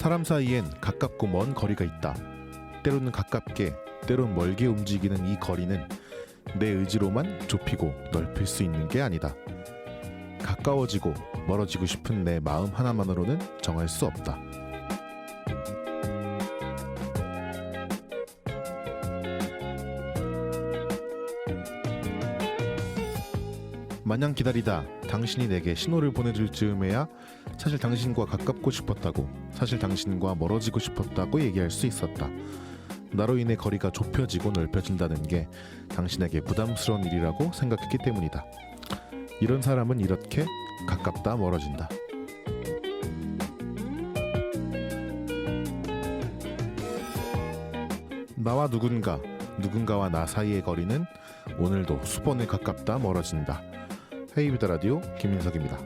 사람 사이엔 가깝고 먼 거리가 있다. 때로는 가깝게, 때론 멀게 움직이는 이 거리는 내 의지로만 좁히고 넓힐 수 있는 게 아니다. 가까워지고 멀어지고 싶은 내 마음 하나만으로는 정할 수 없다. 마냥 기다리다 당신이 내게 신호를 보내줄 즈음에야 사실 당신과 가깝고 싶었다고, 사실 당신과 멀어지고 싶었다고 얘기할 수 있었다. 나로 인해 거리가 좁혀지고 넓혀진다는 게 당신에게 부담스러운 일이라고 생각했기 때문이다. 이런 사람은 이렇게 가깝다 멀어진다. 나와 누군가와 나 사이의 거리는 오늘도 수번을 가깝다 멀어진다. 헤이비더 라디오 김민석입니다.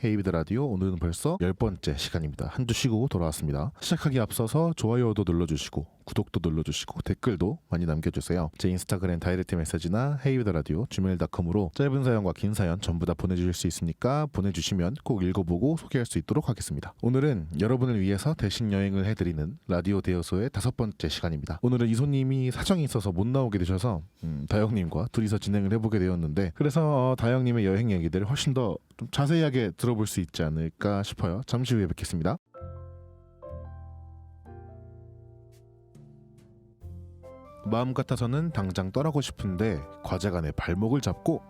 헤이비더 라디오 오늘은 벌써 10번째 시간입니다. 한 주 쉬고 돌아왔습니다. 시작하기 앞서서 좋아요도 눌러주시고 구독도 눌러주시고 댓글도 많이 남겨주세요. 제 인스타그램 다이렉트 메시지나 헤이비더 라디오 gmail.com으로 짧은 사연과 긴 사연 전부 다 보내주실 수 있으니까 보내주시면 꼭 읽어보고 소개할 수 있도록 하겠습니다. 오늘은 여러분을 위해서 대신 여행을 해드리는 라디오 대여소의 5번째 시간입니다. 오늘은 이소님이 사정이 있어서 못 나오게 되셔서 다영님과 둘이서 진행을 해보게 되었는데, 그래서 다영님의 여행 얘기들을 훨씬 더 좀 자세하게 들어볼 수 있지 않을까 싶어요. 잠시 후에 뵙겠습니다. 마음 같아서는 당장 떠나고 싶은데 과제가 내 발목을 잡고,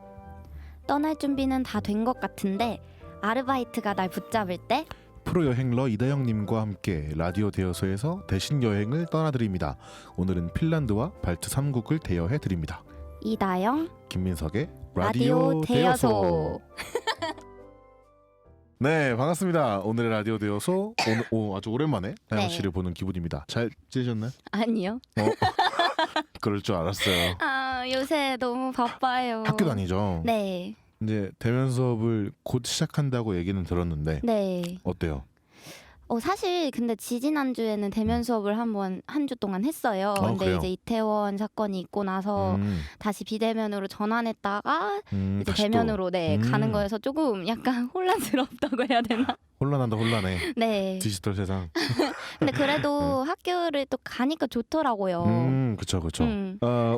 떠날 준비는 다 된 것 같은데 아르바이트가 날 붙잡을 때, 프로여행러 이다영님과 함께 라디오 대여소에서 대신 여행을 떠나드립니다. 오늘은 핀란드와 발트 3국을 대여해드립니다. 이다영 김민석의 라디오 대여소. 네, 반갑습니다. 오늘의 라디오 대여소 아주 오랜만에 다영 씨를 보는 기분입니다. 잘 지내셨나요? 아니요. 그럴 줄 알았어요. 요새 너무 바빠요. 학교 다니죠? 네. 이제 대면 수업을 곧 시작한다고 얘기는 들었는데 네. 어때요? 사실 근데 지지난주에는 대면 수업을 한 주 동안 했어요. 근데 그래요? 이제 이태원 사건이 있고 나서 다시 비대면으로 전환했다가 이제 다시 대면으로 가는 거여서 조금 약간 혼란스럽다고 해야 되나? 혼란한다 혼란해. 네. 디지털 세상. 근데 그래도 학교를 또 가니까 좋더라고요. 그쵸.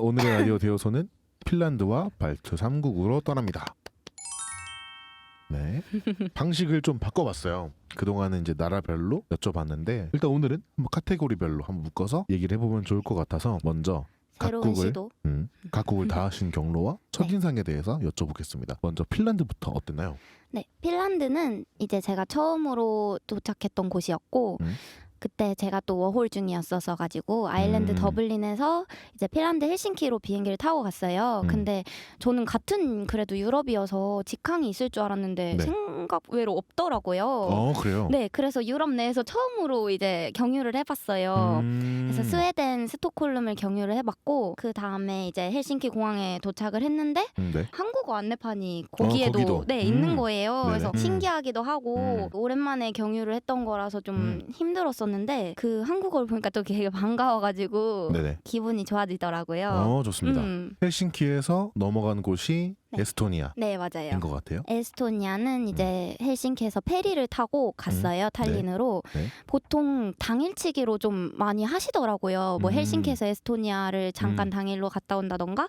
오늘의 라디오 대여소는 핀란드와 발트 3국으로 떠납니다. 네. 방식을 좀 바꿔봤어요. 그동안은 이제 나라별로 여쭤봤는데, 일단 오늘은 한번 카테고리별로 한번 묶어서 얘기를 해보면 좋을 것 같아서 먼저 새로운 시도. 각국을 다 하신 경로와 첫인상에 대해서 여쭤보겠습니다. 먼저 핀란드부터 어땠나요? 네, 핀란드는 이제 제가 처음으로 도착했던 곳이었고, 그때 제가 또 워홀 중이었어서 가지고 아일랜드 더블린에서 이제 핀란드 헬싱키로 비행기를 타고 갔어요. 근데 저는 같은 그래도 유럽이어서 직항이 있을 줄 알았는데 생각외로 없더라고요. 그래요? 네, 그래서 유럽 내에서 처음으로 이제 경유를 해봤어요. 그래서 스웨덴 스톡홀름을 경유를 해봤고, 그 다음에 이제 헬싱키 공항에 도착을 했는데 한국어 안내판이 거기에도 있는 거예요. 그래서 신기하기도 하고 오랜만에 경유를 했던 거라서 좀 힘들었었는데, 그 한국어를 보니까 또 되게 반가워가지고 기분이 좋아지더라고요. 좋습니다. 헬싱키에서 넘어간 곳이 에스토니아. 네, 맞아요. 인 것 같아요. 에스토니아는 이제 헬싱키에서 페리를 타고 갔어요. 탈린으로. 보통 당일치기로 좀 많이 하시더라고요. 뭐 헬싱키에서 에스토니아를 잠깐 당일로 갔다 온다던가,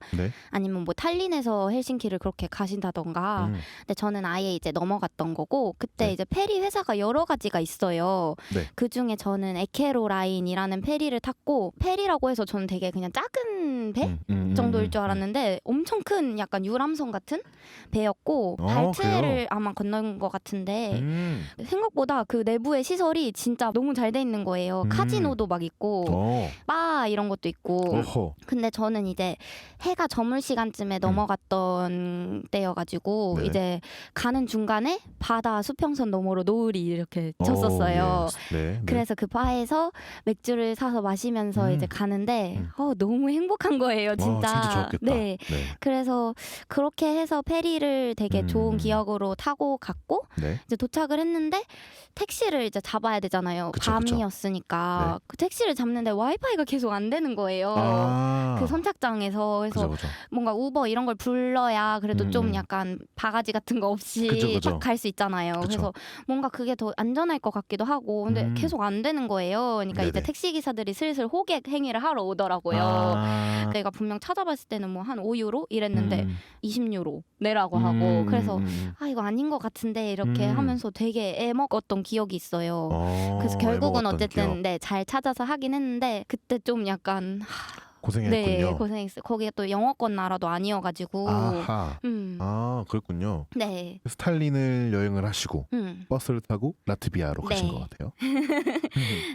아니면 뭐 탈린에서 헬싱키를 그렇게 가신다던가. 근데 저는 아예 이제 넘어갔던 거고, 그때 이제 페리 회사가 여러 가지가 있어요. 그 중에 저는 에케로 라인이라는 페리를 탔고, 페리라고 해서 저는 되게 그냥 작은 배 정도일 줄 알았는데 엄청 큰 약간 유람선 같은 배였고, 발트해를 아마 건넌 것 같은데 생각보다 그 내부의 시설이 진짜 너무 잘 돼 있는 거예요. 카지노도 막 있고 바 이런 것도 있고. 근데 저는 이제 해가 저물 시간쯤에 넘어갔던 때여가지고 이제 가는 중간에 바다 수평선 너머로 노을이 이렇게 졌었어요. 그래서 그 바에서 맥주를 사서 마시면서 이제 가는데 너무 행복한 거예요, 진짜. 진짜 좋았겠다. 그래서 그렇게 그렇게 해서 페리를 되게 좋은 기억으로 타고 갔고 네. 이제 도착을 했는데 택시를 이제 잡아야 되잖아요. 그쵸, 밤이었으니까 네. 그 택시를 잡는데 와이파이가 계속 안 되는 거예요. 그 선착장에서. 그래서 그죠. 뭔가 우버 이런 걸 불러야 그래도 좀 음. 약간 바가지 같은 거 없이 그죠. 딱 갈 수 있잖아요. 그쵸. 그래서 뭔가 그게 더 안전할 것 같기도 하고 근데 계속 안 되는 거예요. 그러니까 이제 네네. 택시 기사들이 슬슬 호객 행위를 하러 오더라고요. 아. 내가 분명 찾아봤을 때는 뭐 한 5유로 이랬는데 20유로 내라고 하고 그래서 아 이거 아닌 것 같은데 이렇게 하면서 되게 애먹었던 기억이 있어요. 그래서 결국은 애먹었던 어쨌든 기억. 네, 잘 찾아서 하긴 했는데 그때 좀 약간 고생했군요. 네, 고생했어요. 거기에 또 영어권 나라도 아니어가지고 아하. 아, 그렇군요. 네. 스탈린을 여행을 하시고 버스를 타고 라트비아로 가신 네. 것 같아요.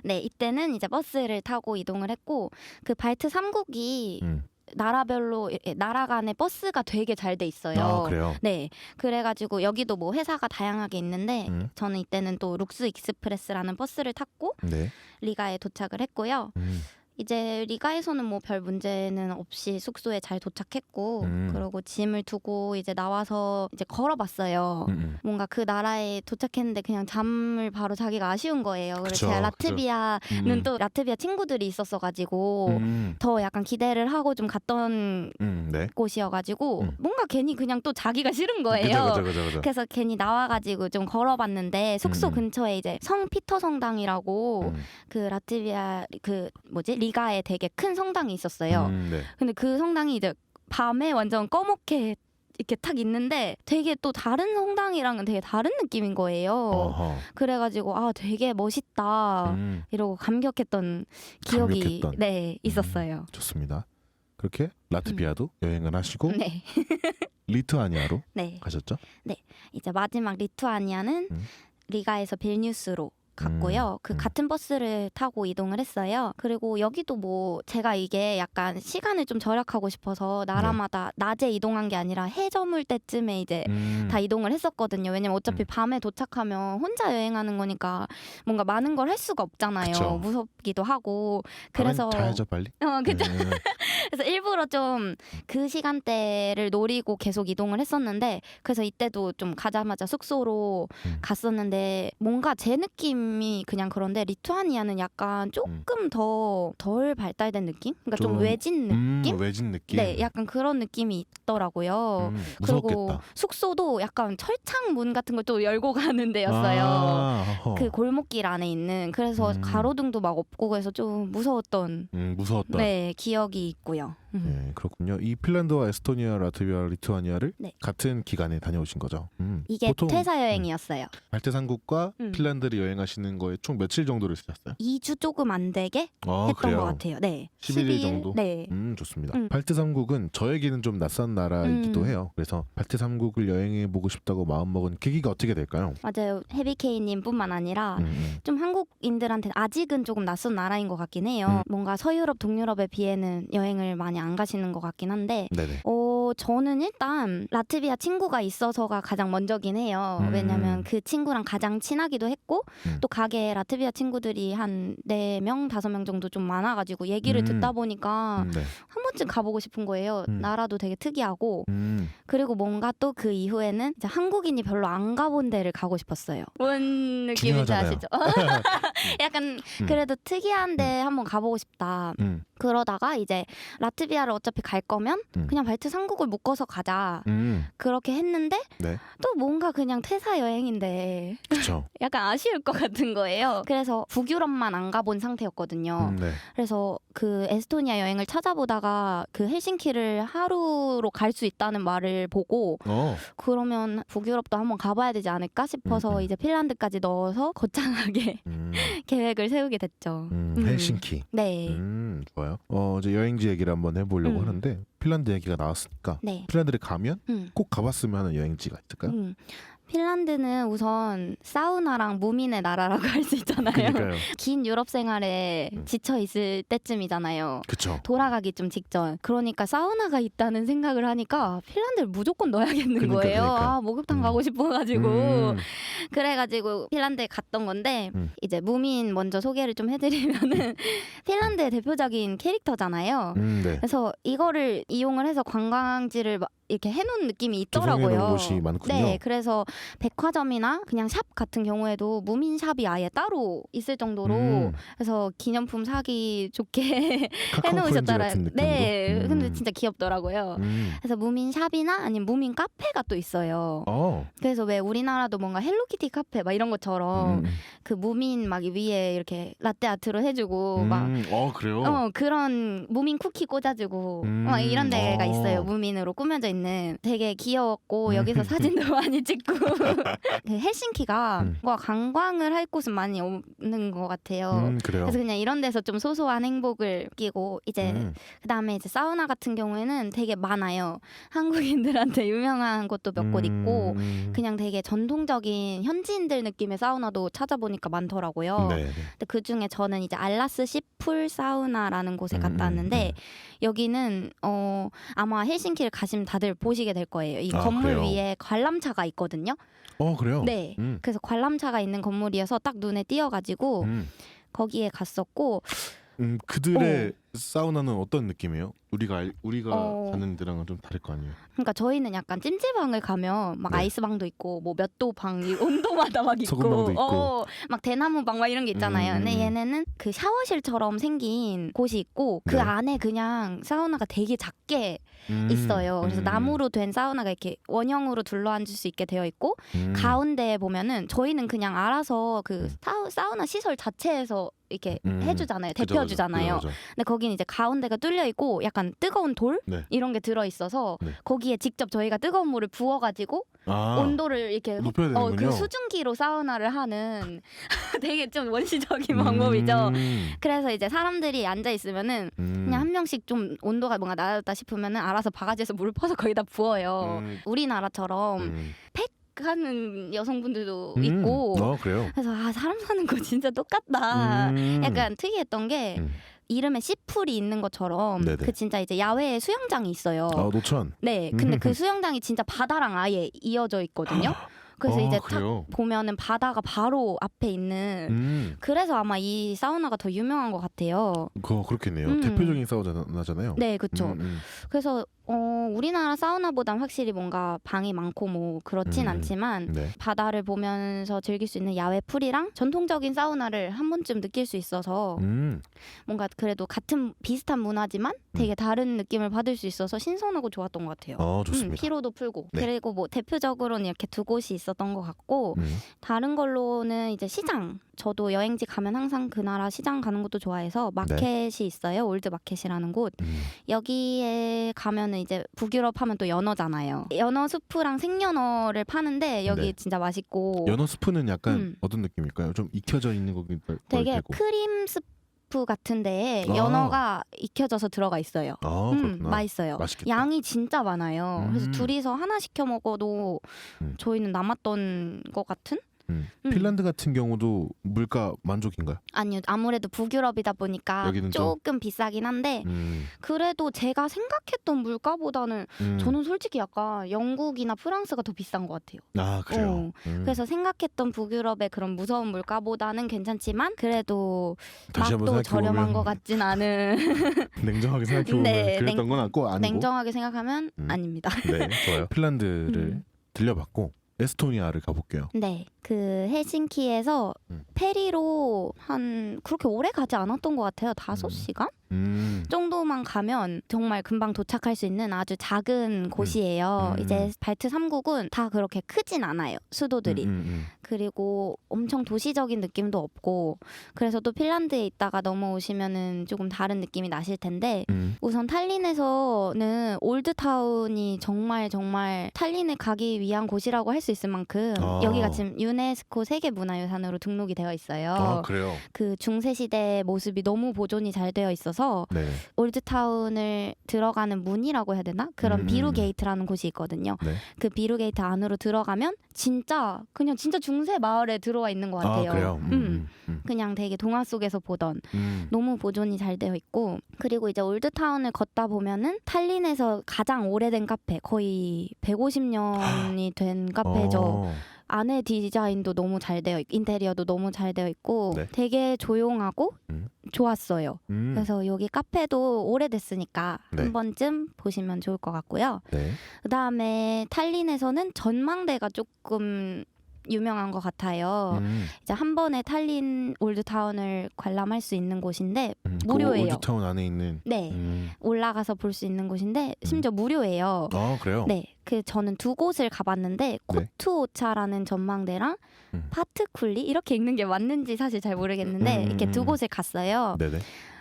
네, 이때는 이제 버스를 타고 이동을 했고 그 발트 3국이 나라별로 이렇게 나라 간의 버스가 되게 잘 돼 있어요. 아, 그래요? 네, 그래가지고 여기도 뭐 회사가 다양하게 있는데 저는 이때는 또 룩스 익스프레스라는 버스를 탔고 네. 리가에 도착을 했고요. 이제 리가에서는 뭐 별 문제는 없이 숙소에 잘 도착했고 그러고 짐을 두고 이제 나와서 이제 걸어봤어요. 뭔가 그 나라에 도착했는데 그냥 잠을 바로 자기가 아쉬운 거예요. 그래서 그쵸, 제가 라트비아는 또 라트비아 친구들이 있었어가지고 더 약간 기대를 하고 좀 갔던 네. 곳이어가지고 뭔가 괜히 그냥 또 자기가 싫은 거예요. 그죠. 그래서 괜히 나와가지고 좀 걸어봤는데 숙소 근처에 이제 성 피터 성당이라고 그 라트비아 그 뭐지 리가에 되게 큰 성당이 있었어요. 네. 근데 그 성당이 이제 밤에 완전 꺼멓게 이렇게 탁 있는데 되게 또 다른 성당이랑은 되게 다른 느낌인 거예요. 어허. 그래가지고 아 되게 멋있다 이러고 감격했던 기억이 네 있었어요. 좋습니다. 그렇게 라트비아도 여행을 하시고 네. 리투아니아로 네. 가셨죠? 네. 이제 마지막 리투아니아는 리가에서 빌뉴스로 갔고요. 그 같은 버스를 타고 이동을 했어요. 그리고 여기도 뭐 제가 이게 약간 시간을 좀 절약하고 싶어서 나라마다 낮에 이동한 게 아니라 해 저물 때쯤에 이제 다 이동을 했었거든요. 왜냐면 어차피 밤에 도착하면 혼자 여행하는 거니까 뭔가 많은 걸 할 수가 없잖아요. 그쵸. 무섭기도 하고. 그래서 자야죠 빨리. 그죠. 그래서 일부러 좀 그 시간대를 노리고 계속 이동을 했었는데 그래서 이때도 좀 가자마자 숙소로 갔었는데 뭔가 제 느낌이 그냥 그런데 리투아니아는 약간 조금 더 덜 발달된 느낌? 그러니까 좀 외진 느낌? 외진 느낌? 네, 약간 그런 느낌이 있더라고요. 무섭겠다. 그리고 숙소도 약간 철창 문 같은 걸 또 열고 가는 데였어요. 그 골목길 안에 있는. 그래서 가로등도 막 없고 그래서 좀 무서웠던 네, 기억이 있고요. 네, 그렇군요. 이 핀란드와 에스토니아, 라트비아, 리투아니아를 네. 같은 기간에 다녀오신 거죠? 이게 보통 퇴사 여행이었어요. 발트 삼국과 핀란드를 여행하시는 거에 총 며칠 정도를 쓰셨어요? 2주 조금 안 되게 했던 그래요? 것 같아요. 네. 11일 정도? 네. 좋습니다. 발트 삼국은 저에게는 좀 낯선 나라이기도 해요. 그래서 발트 삼국을 여행해 보고 싶다고 마음먹은 계기가 어떻게 될까요? 맞아요. 헤비케이님뿐만 아니라 좀 한국인들한테는 아직은 조금 낯선 나라인 것 같긴 해요. 뭔가 서유럽, 동유럽에 비해는 여행을 많이 안 가시는 것 같긴 한데 네네. 저는 일단 라트비아 친구가 있어서가 가장 먼저긴 해요. 왜냐면 그 친구랑 가장 친하기도 했고 또 가게에 라트비아 친구들이 한 4명, 5명 정도 좀 많아가지고 얘기를 듣다 보니까 한 번쯤 가보고 싶은 거예요. 나라도 되게 특이하고 그리고 뭔가 또 그 이후에는 이제 한국인이 별로 안 가본 데를 가고 싶었어요. 뭔 느낌인지 중요하잖아요. 아시죠? 약간 그래도 특이한데 한번 가보고 싶다. 그러다가 이제 라트비아를 어차피 갈 거면 그냥 발트 3국을 묶어서 가자. 그렇게 했는데 네. 또 뭔가 그냥 퇴사 여행인데 그렇죠. 약간 아쉬울 것 같은 거예요. 그래서 북유럽만 안 가본 상태였거든요. 네. 그래서 그 에스토니아 여행을 찾아보다가 그 헬싱키를 하루로 갈 수 있다는 말을 보고 그러면 북유럽도 한번 가봐야 되지 않을까 싶어서 이제 핀란드까지 넣어서 거창하게 계획을 세우게 됐죠. 헬싱키. 네. 좋아요. 이제 여행지 얘기를 한번 해보려고 하는데 핀란드 얘기가 나왔으니까 네. 핀란드를 가면 꼭 가봤으면 하는 여행지가 있을까요? 핀란드는 우선 사우나랑 무민의 나라라고 할 수 있잖아요. 그러니까요. 긴 유럽 생활에 지쳐 있을 때쯤이잖아요. 그쵸. 돌아가기 좀 직전. 그러니까 사우나가 있다는 생각을 하니까 핀란드를 무조건 넣어야겠는 거예요. 그러니까. 아, 목욕탕 가고 싶어가지고. 그래가지고 핀란드에 갔던 건데 이제 무민 먼저 소개를 좀 해드리면은 핀란드의 대표적인 캐릭터잖아요. 네. 그래서 이거를 이용을 해서 관광지를 막 이렇게 해놓은 느낌이 조성해놓은 있더라고요. 곳이 많군요. 네, 그래서 백화점이나 그냥 샵 같은 경우에도 무민샵이 아예 따로 있을 정도로 그래서 기념품 사기 좋게 카카오 프렌즈 해놓으셨더라. 같은 느낌으로. 네, 근데 진짜 귀엽더라고요. 그래서 무민샵이나 아니면 무민 카페가 또 있어요. 그래서 왜 우리나라도 뭔가 헬로키티 카페 막 이런 것처럼 그 무민 막 위에 이렇게 라떼 아트로 해주고 막 그래요? 그런 무민 쿠키 꽂아주고 막 이런 데가 있어요. 무민으로 꾸며져 있는 되게 귀여웠고 여기서 사진도 많이 찍고 그 헬싱키가 관광을 할 곳은 많이 없는 것 같아요. 그래요? 그래서 그냥 이런 데서 좀 소소한 행복을 느끼고 이제 그다음에 이제 사우나 같은 경우에는 되게 많아요. 한국인들한테 유명한 곳도 몇 곳 있고 그냥 되게 전통적인 현지인들 느낌의 사우나도 찾아보니까 많더라고요. 네. 근데 그 중에 저는 이제 알라스 시풀 사우나라는 곳에 갔다 왔는데 여기는 아마 헬싱키를 가시면 다들 보시게 될 거예요. 이 건물 그래요? 위에 관람차가 있거든요. 그래요? 네. 그래서 관람차가 있는 건물이어서 딱 눈에 띄어가지고 거기에 갔었고 그들의 사우나는 어떤 느낌이에요? 우리가 가는 데랑은 좀 다를 거 아니에요? 그러니까 저희는 약간 찜질방을 가면 막 네. 아이스방도 있고 뭐 몇 도방 온도마다 막 있고, 소금방도 있고. 막 대나무방 막 이런 게 있잖아요. 근데 얘네는 그 샤워실처럼 생긴 곳이 있고 그 네. 안에 그냥 사우나가 되게 작게 있어요. 그래서 나무로 된 사우나가 이렇게 원형으로 둘러앉을 수 있게 되어 있고 가운데에 보면은 저희는 그냥 알아서 그 사우나 시설 자체에서 이렇게 해주잖아요. 데펴주잖아요. 그죠. 근데 거기는 이제 가운데가 뚫려 있고 약간 뜨거운 돌 네. 이런 게 들어 있어서 네. 거기에 직접 저희가 뜨거운 물을 부어가지고 온도를 이렇게 높여야 되는군요. 그 수증기로 사우나를 하는 되게 좀 원시적인 방법이죠. 그래서 이제 사람들이 앉아 있으면은 그냥 한 명씩 좀 온도가 뭔가 낮았다 싶으면은 알아서 바가지에서 물을 퍼서 거기다 부어요. 우리나라처럼 하는 여성분들도 있고 그래요? 그래서 사람 사는 거 진짜 똑같다. 약간 특이했던 게 이름에 씨풀이 있는 것처럼 네네. 그 진짜 이제 야외에 수영장이 있어요. 노천. 네, 근데 그 수영장이 진짜 바다랑 아예 이어져 있거든요. 그래서 이제 딱 그래요? 보면은 바다가 바로 앞에 있는 그래서 아마 이 사우나가 더 유명한 것 같아요. 그렇겠네요. 대표적인 사우나잖아요. 네, 그렇죠. 그래서 우리나라 사우나보단 확실히 뭔가 방이 많고 뭐 그렇진 않지만 네. 바다를 보면서 즐길 수 있는 야외 풀이랑 전통적인 사우나를 한 번쯤 느낄 수 있어서 뭔가 그래도 같은 비슷한 문화지만 되게 다른 느낌을 받을 수 있어서 신선하고 좋았던 것 같아요. 좋습니다. 피로도 풀고 네. 그리고 뭐 대표적으로는 이렇게 두 곳이 있었던 것 같고 다른 걸로는 이제 시장 저도 여행지 가면 항상 그 나라 시장 가는 것도 좋아해서 마켓이 있어요. 올드 마켓이라는 곳. 여기에 가면은 이제 북유럽 하면 또 연어잖아요. 연어 수프랑 생연어를 파는데 여기 네. 진짜 맛있고 연어 스프는 약간 어떤 느낌일까요? 좀 익혀져 있는 거긴 되게 되고. 크림 스프 같은 데에 연어가 익혀져서 들어가 있어요. 그렇구나. 맛있어요. 맛있겠다. 양이 진짜 많아요. 그래서 둘이서 하나 시켜 먹어도 저희는 남았던 것 같은? 핀란드 같은 경우도 물가 만족인가요? 아니요. 아무래도 북유럽이다 보니까 여기는 조금 비싸긴 한데 그래도 제가 생각했던 물가보다는 저는 솔직히 약간 영국이나 프랑스가 더 비싼 것 같아요. 그래요? 그래서 생각했던 북유럽의 그런 무서운 물가보다는 괜찮지만 그래도 다시 한번 맛도 생각해보면 저렴한 것 같진 않은 냉정하게 생각해보면 네, 그랬던 건 아니고 냉정하게 생각하면 아닙니다. 네, 좋아요. 핀란드를 들려봤고 에스토니아를 가볼게요. 네, 그 헬싱키에서 페리로 한 그렇게 오래 가지 않았던 것 같아요. 5시간? 정도만 가면 정말 금방 도착할 수 있는 아주 작은 곳이에요. 이제 발트 3국은 다 그렇게 크진 않아요. 수도들이. 그리고 엄청 도시적인 느낌도 없고 그래서 또 핀란드에 있다가 넘어오시면은 조금 다른 느낌이 나실 텐데 우선 탈린에서는 올드타운이 정말 탈린에 가기 위한 곳이라고 할 수 있을 만큼 여기가 지금 유네스코 세계문화유산으로 등록이 되어 있어요. 그래요? 그 중세시대의 모습이 너무 보존이 잘 되어 있어서 네. 올드타운을 들어가는 문이라고 해야 되나? 그런 비루 게이트라는 곳이 있거든요. 네. 그 비루 게이트 안으로 들어가면 진짜 중세 마을에 들어와 있는 것 같아요. 그래요? 그냥 되게 동화 속에서 보던 너무 보존이 잘 되어 있고 그리고 이제 올드타운을 걷다 보면은 탈린에서 가장 오래된 카페 거의 150년이 된 카페죠. 안에 디자인도 너무 잘 되어 있고 인테리어도 너무 잘 되어 있고 네. 되게 조용하고 좋았어요. 그래서 여기 카페도 오래됐으니까 네. 한 번쯤 보시면 좋을 것 같고요. 네. 그다음에 탈린에서는 전망대가 조금 유명한 것 같아요. 이제 한 번에 탈린 올드타운을 관람할 수 있는 곳인데 무료예요. 그 올드타운 안에 있는. 네, 올라가서 볼 수 있는 곳인데 심지어 무료예요. 아 그래요? 네, 그 저는 두 곳을 가봤는데 코투오차라는 전망대랑 파트쿨리 이렇게 읽는 게 맞는지 사실 잘 모르겠는데 이렇게 두 곳을 갔어요. 네네.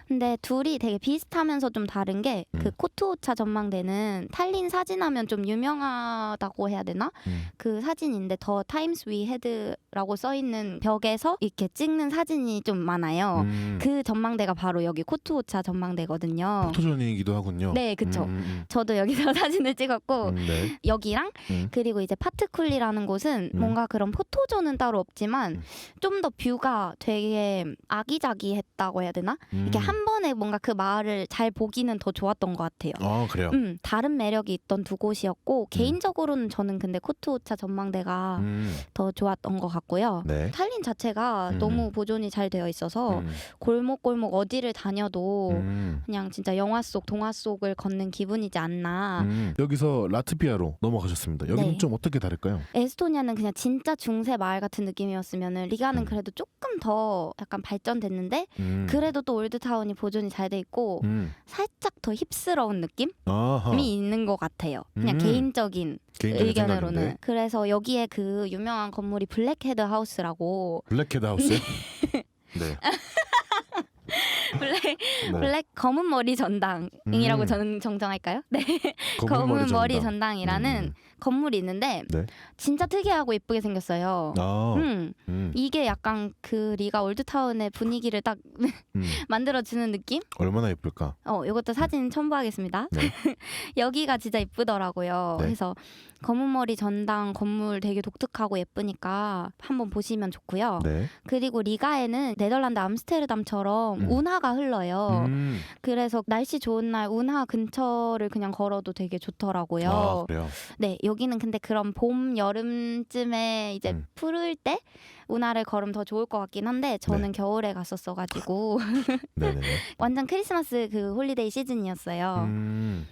근데 둘이 되게 비슷하면서 좀 다른 게 그 코투오차 전망대는 탈린 사진하면 좀 유명하다고 해야 되나? 그 사진인데 더 타임스 위 헤드라고 써 있는 벽에서 이렇게 찍는 사진이 좀 많아요. 그 전망대가 바로 여기 코투오차 전망대거든요. 포토존이기도 하군요. 네, 그쵸. 저도 여기서 사진을 찍었고 네. 여기랑 그리고 이제 파트쿨리라는 곳은 뭔가 그런 포토존은 따로 없지만 좀 더 뷰가 되게 아기자기했다고 해야 되나? 이렇게 한 번에 뭔가 그 마을을 잘 보기는 더 좋았던 것 같아요. 아 그래요? 다른 매력이 있던 두 곳이었고 개인적으로는 저는 근데 코투오차 전망대가 더 좋았던 것 같고요. 네. 탈린 자체가 너무 보존이 잘 되어 있어서 골목골목 어디를 다녀도 그냥 진짜 영화 속 동화 속을 걷는 기분이지 않나. 여기서 라트비아로 넘어가셨습니다. 여기는 네. 좀 어떻게 다를까요? 에스토니아는 그냥 진짜 중세 마을 같은 느낌이었으면은 리가는 그래도 조금 더 약간 발전됐는데 그래도 또 올드타운이 보존이 잘 돼 있고 살짝 더 힙스러운 느낌이 아하. 있는 것 같아요. 그냥 개인적인 의견으로는. 생각인데. 그래서 여기에 그 유명한 건물이 블랙헤드 하우스라고 블랙헤드 하우스요? 네. 블랙 검은 머리 전당이라고 저는 정정할까요? 네. 검은 머리 전당이라는 건물이 있는데 네. 진짜 특이하고 예쁘게 생겼어요. 아. 이게 약간 그 리가 올드타운의 분위기를 딱 만들어주는 느낌? 얼마나 예쁠까? 이것도 사진 첨부하겠습니다. 네. 여기가 진짜 예쁘더라고요. 네. 그래서 검은 머리 전당 건물 되게 독특하고 예쁘니까 한번 보시면 좋고요. 네. 그리고 리가에는 네덜란드 암스테르담처럼 운하가 흘러요. 그래서 날씨 좋은 날 운하 근처를 그냥 걸어도 되게 좋더라고요. 아 그래요? 네, 여기는 근데 그런 봄 여름쯤에 이제 푸를 때 운하를 걸으면 더 좋을 것 같긴 한데 저는 겨울에 갔었어가지고 네네. 완전 크리스마스 그 홀리데이 시즌이었어요.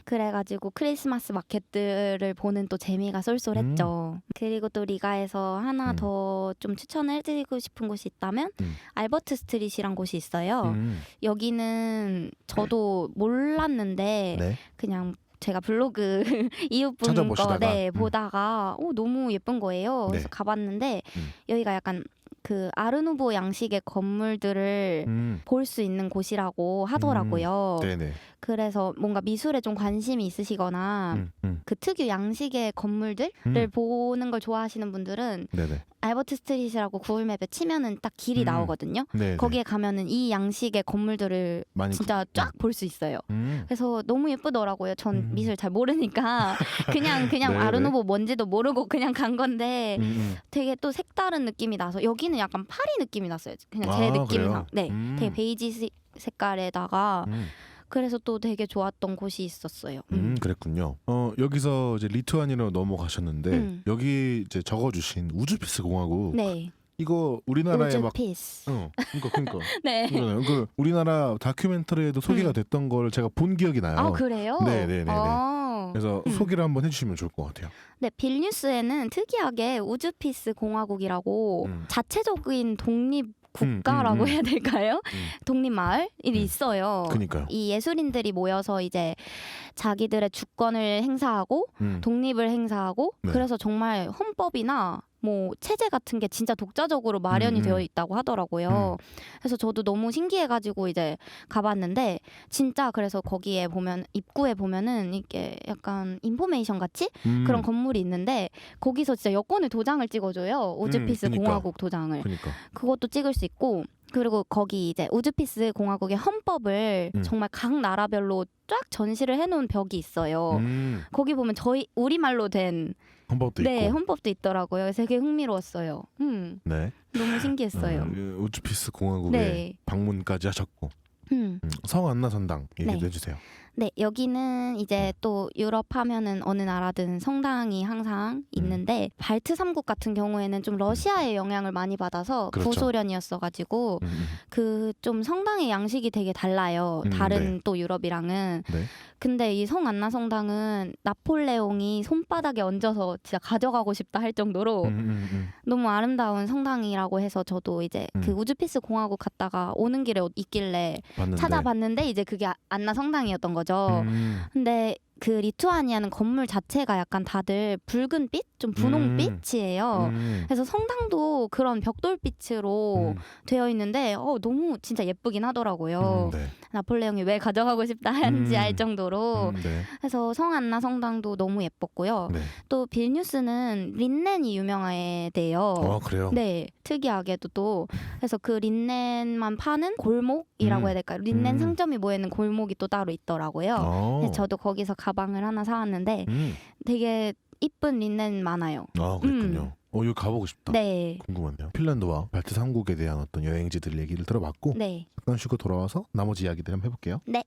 그래가지고 크리스마스 마켓들을 보는 또 재미가 쏠쏠했죠. 그리고 또 리가에서 하나 더 좀 추천해드리고 싶은 곳이 있다면 알버트 스트릿이란 곳이 있어요. 여기는 저도 몰랐는데 네. 그냥 제가 블로그 이웃분 찾아보시다가. 거 보다가 너무 예쁜 거예요. 그래서 네. 가봤는데 여기가 약간 그 아르누보 양식의 건물들을 볼 수 있는 곳이라고 하더라고요. 네네. 그래서 뭔가 미술에 좀 관심이 있으시거나 그 특유 양식의 건물들을 보는 걸 좋아하시는 분들은 네네. 알버트 스트릿이라고 구글맵에 치면은 딱 길이 나오거든요. 네네. 거기에 가면은 이 양식의 건물들을 많이 진짜 쫙 볼 수 있어요. 그래서 너무 예쁘더라고요. 전 미술 잘 모르니까 그냥 네네. 아르누보 뭔지도 모르고 그냥 간 건데 되게 또 색다른 느낌이 나서 여기는 약간 파리 느낌이 났어요. 그냥 제 아, 느낌상. 그래요? 네, 되게 베이지 색깔에다가 그래서 또 되게 좋았던 곳이 있었어요. 그랬군요. 여기서 이제 리투아니아로 넘어가셨는데 여기 이제 적어주신 우즈피스 공화국. 네. 이거 우리나라에 막 우즈피스. 그러니까 네. 그러네요. 그 우리나라 다큐멘터리에도 소개가 됐던 걸 제가 본 기억이 나요. 아 그래요? 네네네. 아. 그래서 소개를 한번 해주시면 좋을 것 같아요. 네, 빌뉴스에는 특이하게 우즈피스 공화국이라고 자체적인 독립 국가라고 해야 될까요? 독립 마을이 있어요. 그러니까요. 이 예술인들이 모여서 이제 자기들의 주권을 행사하고 독립을 행사하고 네. 그래서 정말 헌법이나 뭐 체제 같은 게 진짜 독자적으로 마련이 되어 있다고 하더라고요. 그래서 저도 너무 신기해가지고 이제 가봤는데 진짜 그래서 거기에 보면 입구에 보면은 이게 약간 인포메이션 같이 그런 건물이 있는데 거기서 진짜 여권의 도장을 찍어줘요. 우즈피스 그러니까. 공화국 도장을. 그러니까. 그것도 찍을 수 있고 그리고 거기 이제 우즈피스 공화국의 헌법을 정말 각 나라별로 쫙 전시를 해놓은 벽이 있어요. 거기 보면 저희 우리말로 된 헌법도 네, 있고. 헌법도 있더라고요. 그래서 되게 흥미로웠어요. 네. 너무 신기했어요. 우즈피스 공화국에 네. 방문까지 하셨고. 성안나 성당 얘기도 네. 해주세요. 네, 여기는 이제 또 유럽 하면은 어느 나라든 성당이 항상 있는데 발트 3국 같은 경우에는 좀 러시아의 영향을 많이 받아서 그렇죠. 구소련이었어가지고 그 좀 성당의 양식이 되게 달라요. 다른 네. 또 유럽이랑은. 네. 근데 이 성안나 성당은 나폴레옹이 손바닥에 얹어서 진짜 가져가고 싶다 할 정도로 너무 아름다운 성당이라고 해서 저도 이제 그 우즈피스 공화국 갔다가 오는 길에 있길래 봤는데. 찾아봤는데 이제 그게 안나 성당이었던 거죠. 근데 그 리투아니아는 건물 자체가 약간 다들 붉은빛? 좀 분홍빛이에요. 그래서 성당도 그런 벽돌빛으로 되어 있는데 너무 진짜 예쁘긴 하더라고요. 네. 나폴레옹이 왜 가져가고 싶다 하는지 알 정도로. 네. 그래서 성안나 성당도 너무 예뻤고요. 네. 또 빌뉴스는 린넨이 유명하대요. 그래요? 네, 특이하게도 또 그래서 그 린넨만 파는 골목이라고 해야 될까요? 린넨 상점이 모이는 골목이 또 따로 있더라고요. 그래서 저도 거기서 가방을 하나 사왔는데 되게 이쁜 린넨 많아요. 그렇군요. 여기 가보고 싶다. 네. 궁금하네요. 핀란드와 발트 3국에 대한 어떤 여행지들 얘기를 들어봤고 네. 잠깐 쉬고 돌아와서 나머지 이야기들 한번 해볼게요. 네.